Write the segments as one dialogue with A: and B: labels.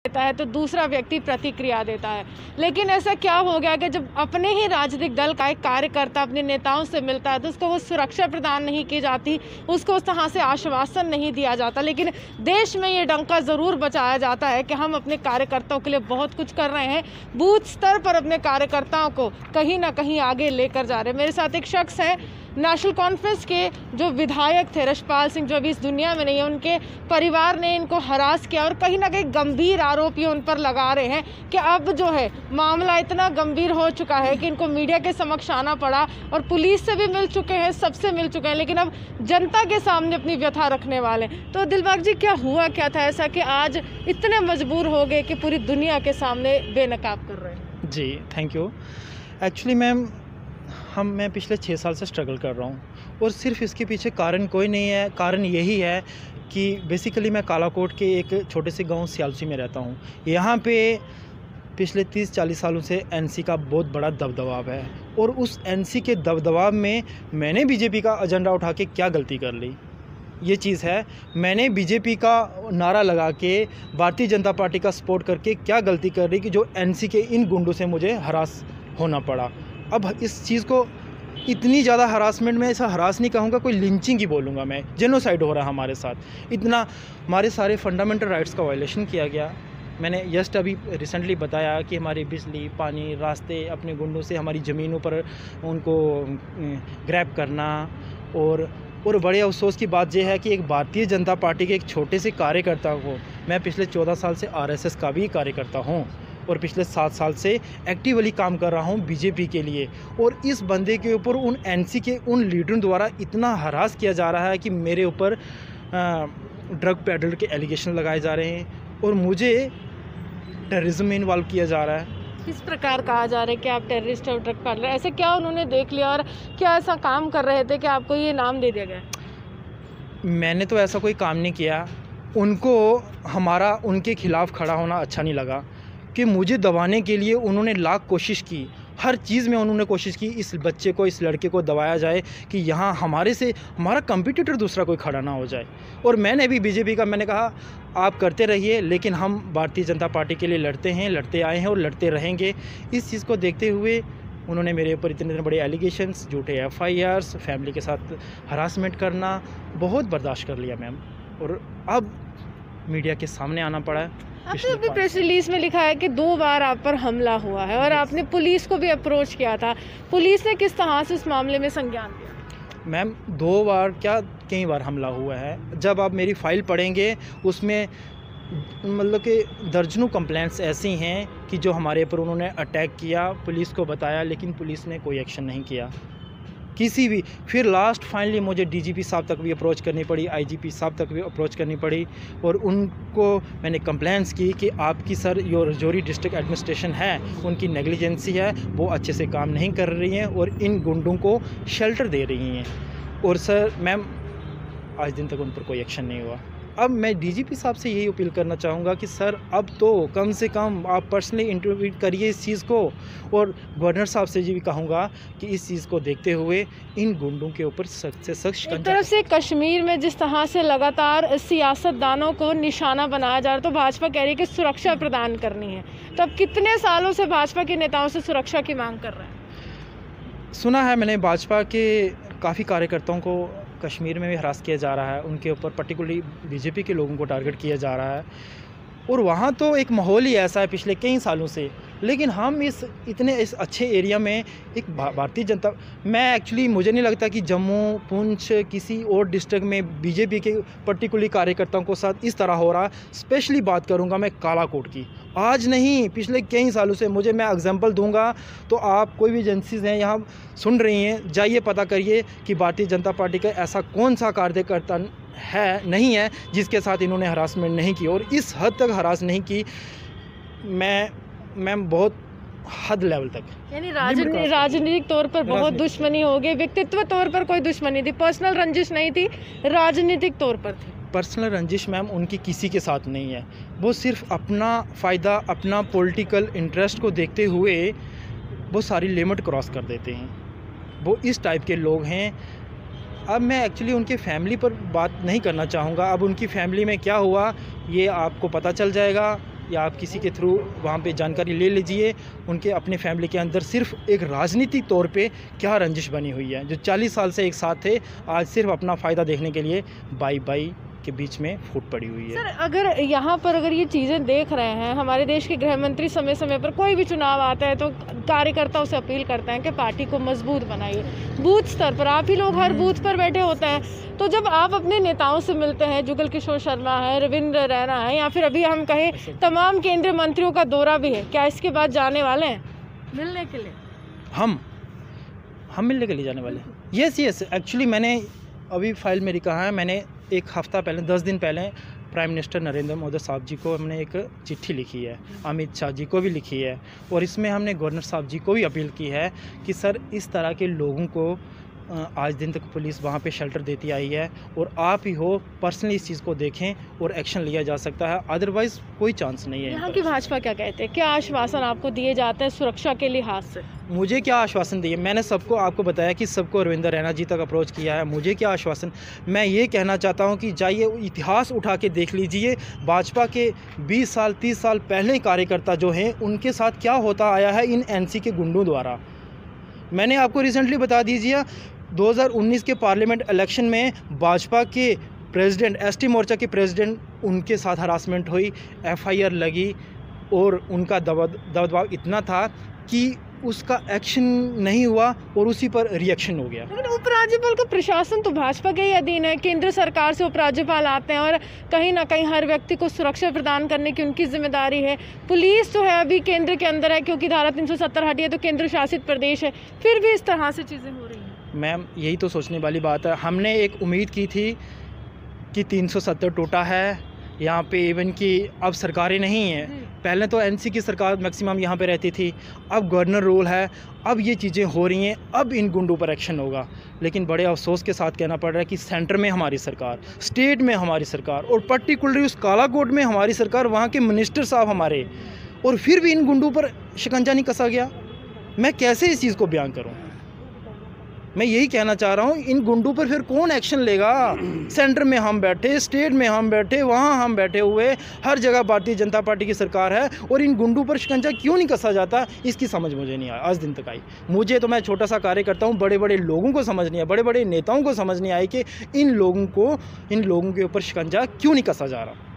A: देता है तो दूसरा व्यक्ति प्रतिक्रिया देता है। लेकिन ऐसा क्या हो गया कि जब अपने ही राजनीतिक दल का एक कार्यकर्ता अपने नेताओं से मिलता है तो उसको वो सुरक्षा प्रदान नहीं की जाती, उसको उस तरह से आश्वासन नहीं दिया जाता। लेकिन देश में ये डंका ज़रूर बचाया जाता है कि हम अपने कार्यकर्ताओं के लिए बहुत कुछ कर रहे हैं, बूथ स्तर पर अपने कार्यकर्ताओं को कहीं ना कहीं आगे लेकर जा रहे हैं। मेरे साथ एक शख्स है, नेशनल कॉन्फ्रेंस के जो विधायक थे रशपाल सिंह, जो अभी इस दुनिया में नहीं है, उनके परिवार ने इनको हरास किया और कहीं ना कहीं गंभीर आरोप ये उन पर लगा रहे हैं कि अब जो है मामला इतना गंभीर हो चुका है कि इनको मीडिया के समक्ष आना पड़ा और पुलिस से भी मिल चुके हैं, सबसे मिल चुके हैं, लेकिन अब जनता के सामने अपनी व्यथा रखने वाले। तो दिलबाग जी, क्या हुआ क्या था ऐसा कि आज इतने मजबूर हो गए कि पूरी दुनिया के सामने बेनकाब कर रहे हैं?
B: जी थैंक यू। एक्चुअली मैम मैं पिछले 6 साल से स्ट्रगल कर रहा हूँ और सिर्फ इसके पीछे कारण कोई नहीं है। कारण यही है कि बेसिकली मैं कालाकोट के एक छोटे से गांव सियालसी में रहता हूँ। यहाँ पे पिछले 30-40 सालों से एनसी का बहुत बड़ा दबदबाव है और उस एनसी के दबदबाव में मैंने बीजेपी का एजेंडा उठा के क्या गलती कर ली, ये चीज़ है। मैंने बीजेपी का नारा लगा के भारतीय जनता पार्टी का सपोर्ट करके क्या गलती कर रही कि जो एनसी के इन गुंडों से मुझे हरास होना पड़ा। अब इस चीज़ को इतनी ज़्यादा हरासमेंट में, ऐसा हरास नहीं कहूँगा, कोई लिंचिंग ही बोलूँगा मैं, जेनोसाइड हो रहा है हमारे साथ। इतना हमारे सारे फंडामेंटल राइट्स का वायलेशन किया गया। मैंने जस्ट अभी रिसेंटली बताया कि हमारी बिजली, पानी, रास्ते अपने गुंडों से हमारी ज़मीनों पर उनको ग्रैब करना। और बड़े अफसोस की बात यह है कि एक भारतीय जनता पार्टी के एक छोटे से कार्यकर्ता को, मैं पिछले 14 साल से आरएसएस का भी कार्यकर्ता हूँ और पिछले 7 साल से एक्टिवली काम कर रहा हूं बीजेपी के लिए, और इस बंदे के ऊपर उन एनसी के उन लीडरों द्वारा इतना हरास किया जा रहा है कि मेरे ऊपर ड्रग पेडलर के एलिगेशन लगाए जा रहे हैं और मुझे टेररिज्म में इन्वॉल्व किया जा रहा है।
A: किस प्रकार कहा जा रहा है कि आप टेररिस्ट और ड्रग पेडलर, ऐसे क्या उन्होंने देख लिया और क्या ऐसा काम कर रहे थे कि आपको ये नाम दे दिया गया?
B: मैंने तो ऐसा कोई काम नहीं किया। उनको हमारा उनके खिलाफ़ खड़ा होना अच्छा नहीं लगा कि मुझे दबाने के लिए उन्होंने लाख कोशिश की, हर चीज़ में उन्होंने कोशिश की इस बच्चे को, इस लड़के को दबाया जाए कि यहाँ हमारा कंपटीटर दूसरा कोई खड़ा ना हो जाए। और मैंने भी बीजेपी का मैंने कहा आप करते रहिए, लेकिन हम भारतीय जनता पार्टी के लिए लड़ते हैं, लड़ते आए हैं और लड़ते रहेंगे। इस चीज़ को देखते हुए उन्होंने मेरे ऊपर इतने बड़े एलिगेशंस, झूठे FIRs, फैमिली के साथ हरासमेंट करना, बहुत बर्दाश्त कर लिया मैम, और अब मीडिया के सामने आना पड़ा है।
A: आपने अपनी प्रेस रिलीज में लिखा है कि 2 बार आप पर हमला हुआ है और आपने पुलिस को भी अप्रोच किया था। पुलिस ने किस तरह से उस मामले में संज्ञान लिया?
B: मैम 2 बार क्या, कई बार हमला हुआ है। जब आप मेरी फ़ाइल पढ़ेंगे उसमें मतलब कि दर्जनों कंप्लेंट्स ऐसी हैं कि जो हमारे ऊपर उन्होंने अटैक किया, पुलिस को बताया, लेकिन पुलिस ने कोई एक्शन नहीं किया किसी भी। फिर लास्ट फाइनली मुझे DGP साहब तक भी अप्रोच करनी पड़ी, IGP साहब तक भी अप्रोच करनी पड़ी, और उनको मैंने कंप्लेंट्स की कि आपकी सर जो राजौरी डिस्ट्रिक्ट एडमिनिस्ट्रेशन है उनकी नेग्लिजेंसी है, वो अच्छे से काम नहीं कर रही हैं और इन गुंडों को शेल्टर दे रही हैं। और सर मैम आज दिन तक उन पर कोई एक्शन नहीं हुआ। अब मैं DGP साहब से यही अपील करना चाहूँगा कि सर अब तो कम से कम आप पर्सनली इंटरव्यू करिए इस चीज़ को, और गवर्नर साहब से भी कहूँगा कि इस चीज़ को देखते हुए इन गुंडों के ऊपर सख्त से सख्त।
A: एक तरफ से कश्मीर में जिस तरह से लगातार सियासतदानों को निशाना बनाया जा रहा है, तो भाजपा कह रही है कि सुरक्षा प्रदान करनी है, तो अब कितने सालों से भाजपा के नेताओं से सुरक्षा की मांग कर रहे हैं?
B: सुना है मैंने भाजपा के काफ़ी कार्यकर्ताओं को कश्मीर में भी हरास किया जा रहा है, उनके ऊपर पर्टिकुलरली बीजेपी के लोगों को टारगेट किया जा रहा है, और वहाँ तो एक माहौल ही ऐसा है पिछले कई सालों से। लेकिन हम इस अच्छे एरिया में एक भारतीय जनता, मैं एक्चुअली मुझे नहीं लगता कि जम्मू, पुंछ, किसी और डिस्ट्रिक्ट में बीजेपी के पर्टिकुलरली कार्यकर्ताओं को साथ इस तरह हो रहा। स्पेशली बात करूँगा मैं कालाकोट की, आज नहीं पिछले कई सालों से। मैं एग्जांपल दूंगा तो आप कोई भी एजेंसीज हैं यहाँ सुन रही हैं, जाइए पता करिए कि भारतीय जनता पार्टी का ऐसा कौन सा कार्यकर्ता नहीं है जिसके साथ इन्होंने हरासमेंट नहीं की, और इस हद तक हरास नहीं की। मैम बहुत हद लेवल तक,
A: यानी राजनीतिक तौर पर बहुत दुश्मनी हो गई, व्यक्तित्व तौर पर कोई दुश्मनी थी, पर्सनल रंजिश नहीं थी, राजनीतिक तौर पर थी।
B: पर्सनल रंजिश मैम उनकी किसी के साथ नहीं है, वो सिर्फ अपना फ़ायदा, अपना पॉलिटिकल इंटरेस्ट को देखते हुए वो सारी लिमिट क्रॉस कर देते हैं। वो इस टाइप के लोग हैं। अब मैं एक्चुअली उनके फैमिली पर बात नहीं करना चाहूँगा। अब उनकी फैमिली में क्या हुआ ये आपको पता चल जाएगा, या आप किसी के थ्रू वहाँ पे जानकारी ले लीजिए उनके अपने फैमिली के अंदर सिर्फ एक राजनीतिक तौर पे क्या रंजिश बनी हुई है। जो 40 साल से एक साथ थे, आज सिर्फ अपना फ़ायदा देखने के लिए बाई बाई के बीच में फूट पड़ी हुई है।
A: सर, अगर यहाँ पर अगर ये चीज़ें देख रहे हैं, हमारे देश के गृह मंत्री समय समय पर कोई भी चुनाव आता है तो कार्यकर्ताओं से अपील करते हैं कि पार्टी को मजबूत बनाइए। बूथ स्तर पर आप ही लोग हर बूथ पर बैठे होते हैं, तो जब आप अपने नेताओं से मिलते हैं, जुगल किशोर शर्मा है, रविंद्र रैना है, या फिर अभी हम कहें तमाम केंद्रीय मंत्रियों का दौरा भी है, क्या इसके बाद जाने वाले हैं मिलने के लिए?
B: हम मिलने के लिए जाने वाले हैं। यस एक्चुअली मैंने अभी फाइल मेरी कहा है, मैंने एक हफ़्ता पहले 10 दिन पहले प्राइम मिनिस्टर नरेंद्र मोदी साहब जी को हमने एक चिट्ठी लिखी है, अमित शाह जी को भी लिखी है, और इसमें हमने गवर्नर साहब जी को भी अपील की है कि सर इस तरह के लोगों को आज दिन तक पुलिस वहाँ पे शेल्टर देती आई है, और आप ही हो पर्सनली इस चीज़ को देखें और एक्शन लिया जा सकता है, अदरवाइज़ कोई चांस नहीं है।
A: यहाँ की भाजपा क्या कहते हैं, क्या आश्वासन आपको दिए जाते हैं सुरक्षा के लिहाज से?
B: मुझे क्या आश्वासन दिए, मैंने सबको आपको बताया कि सबको रविंद्र रैना जी तक अप्रोच किया है। मुझे क्या आश्वासन, मैं ये कहना चाहता हूँ कि जाइए इतिहास उठा के देख लीजिए, भाजपा के 20 साल 30 साल पहले कार्यकर्ता जो हैं उनके साथ क्या होता आया है इन एनसी के गुंडों द्वारा। मैंने आपको रिसेंटली बता दीजिए 2019 के पार्लियामेंट इलेक्शन में भाजपा के प्रेसिडेंट, एसटी मोर्चा के प्रेसिडेंट, उनके साथ हरासमेंट हुई, एफआईआर लगी, और उनका दबाव इतना था कि उसका एक्शन नहीं हुआ और उसी पर रिएक्शन हो गया।
A: लेकिन उपराज्यपाल का प्रशासन तो भाजपा के ही अधीन है, केंद्र सरकार से उपराज्यपाल आते हैं और कहीं ना कहीं हर व्यक्ति को सुरक्षा प्रदान करने की उनकी जिम्मेदारी है। पुलिस जो है अभी केंद्र के अंदर है, क्योंकि धारा 370 हटी है तो केंद्र शासित प्रदेश है, फिर भी इस तरह से चीज़ें हो रही हैं।
B: मैम यही तो सोचने वाली बात है। हमने एक उम्मीद की थी कि 370 टूटा है यहाँ पे, इवन कि अब सरकारें नहीं हैं। पहले तो एनसी की सरकार मैक्सिमम यहाँ पे रहती थी, अब गवर्नर रूल है, अब ये चीज़ें हो रही हैं, अब इन गुंडों पर एक्शन होगा। लेकिन बड़े अफसोस के साथ कहना पड़ रहा है कि सेंटर में हमारी सरकार, स्टेट में हमारी सरकार, और पर्टिकुलरली उस कालाकोट में हमारी सरकार, वहाँ के मिनिस्टर साहब हमारे, और फिर भी इन गुंडों पर शिकंजा नहीं कसा गया। मैं कैसे इस चीज़ को बयान करूँ? मैं यही कहना चाह रहा हूँ, इन गुंडों पर फिर कौन एक्शन लेगा? सेंटर में हम बैठे, स्टेट में हम बैठे, वहाँ हम बैठे हुए, हर जगह भारतीय जनता पार्टी की सरकार है, और इन गुंडों पर शिकंजा क्यों नहीं कसा जाता, इसकी समझ मुझे नहीं आई आज दिन तक आई। मुझे तो, मैं छोटा सा कार्य करता हूँ, बड़े बड़े लोगों को समझ नहीं आया, बड़े बड़े नेताओं को समझ नहीं आई कि इन लोगों के ऊपर शिकंजा क्यों नहीं कसा जा रहा।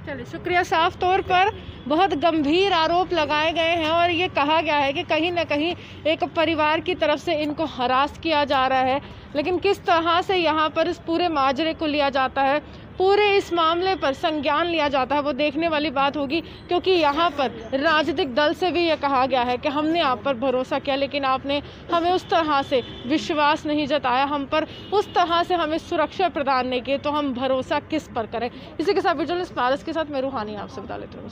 A: चलिए, शुक्रिया। साफ तौर पर बहुत गंभीर आरोप लगाए गए हैं और ये कहा गया है कि कहीं ना कहीं एक परिवार की तरफ से इनको हरास किया जा रहा है, लेकिन किस तरह से यहाँ पर इस पूरे माजरे को लिया जाता है, पूरे इस मामले पर संज्ञान लिया जाता है, वो देखने वाली बात होगी। क्योंकि यहाँ पर राजनीतिक दल से भी ये कहा गया है कि हमने आप पर भरोसा किया, लेकिन आपने हमें उस तरह से विश्वास नहीं जताया, हम पर उस तरह से हमें सुरक्षा प्रदान नहीं की, तो हम भरोसा किस पर करें। इसी के साथ विजुअलिस्ट पारस के साथ मैं रूहानी आपसे बता लेती हूँ।